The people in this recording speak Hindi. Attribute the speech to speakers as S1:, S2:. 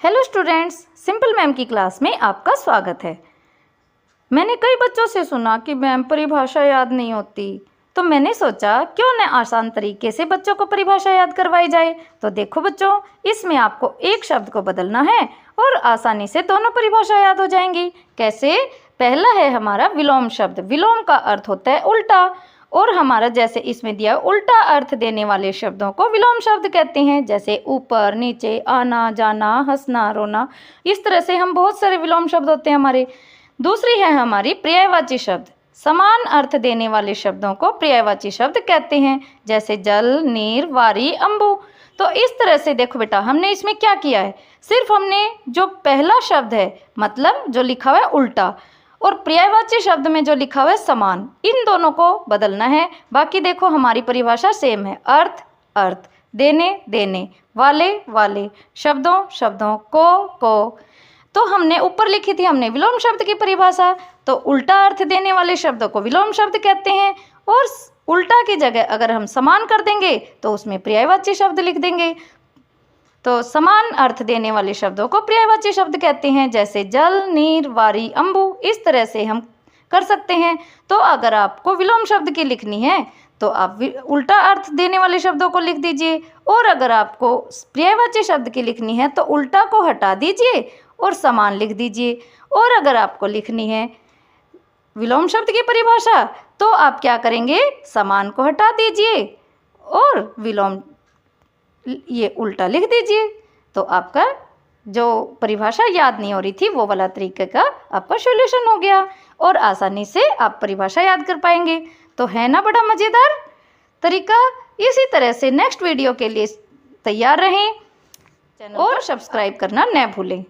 S1: हेलो स्टूडेंट्स, सिंपल मैम की क्लास में आपका स्वागत है। मैंने कई बच्चों से सुना कि मैम परिभाषा याद नहीं होती, तो मैंने सोचा क्यों न आसान तरीके से बच्चों को परिभाषा याद करवाई जाए। तो देखो बच्चों, इसमें आपको एक शब्द को बदलना है और आसानी से दोनों परिभाषा याद हो जाएंगी। कैसे? पहला है हमारा विलोम शब्द। विलोम का अर्थ होता है उल्टा, और हमारा जैसे इसमें दिया उल्टा अर्थ देने वाले शब्दों को विलोम शब्द कहते हैं। जैसे ऊपर, नीचे, आना, जाना, हंसना, रोना, इस तरह से हम बहुत सारे विलोम शब्द होते हैं हमारे। दूसरी है हमारी पर्यायवाची शब्द। समान अर्थ देने वाले शब्दों को पर्यायवाची शब्द कहते हैं। जैसे जल, नीर, वारी, अम्बु। तो इस तरह से देखो बेटा, हमने इसमें क्या किया है, सिर्फ हमने जो पहला शब्द है मतलब जो लिखा हुआ है उल्टा, और पर्यायवाची शब्द में जो लिखा हुआ है समान, इन दोनों को बदलना है। बाकी देखो हमारी परिभाषा सेम है। अर्थ अर्थ, देने देने, वाले वाले, शब्दों शब्दों, को। तो हमने ऊपर लिखी थी हमने विलोम शब्द की परिभाषा। तो उल्टा अर्थ देने वाले शब्दों को विलोम शब्द कहते हैं, और उल्टा की जगह अगर हम समान कर देंगे तो उसमें पर्यायवाची शब्द लिख देंगे। तो समान अर्थ देने वाले शब्दों को पर्यायवाची शब्द कहते हैं। जैसे जल, नीर, वारी, अम्बु, इस तरह से हम कर सकते हैं। तो अगर आपको विलोम शब्द की लिखनी है तो आप उल्टा अर्थ देने वाले शब्दों को लिख दीजिए, और अगर आपको पर्यायवाची शब्द की लिखनी है तो उल्टा को हटा दीजिए और समान लिख दीजिए। और अगर आपको लिखनी है विलोम शब्द की परिभाषा तो आप क्या करेंगे, समान को हटा दीजिए और विलोम ये उल्टा लिख दीजिए। तो आपका जो परिभाषा याद नहीं हो रही थी वो वाला तरीके का आपका सॉल्यूशन हो गया, और आसानी से आप परिभाषा याद कर पाएंगे। तो है ना बड़ा मज़ेदार तरीका। इसी तरह से नेक्स्ट वीडियो के लिए तैयार रहें और सब्सक्राइब करना न भूलें।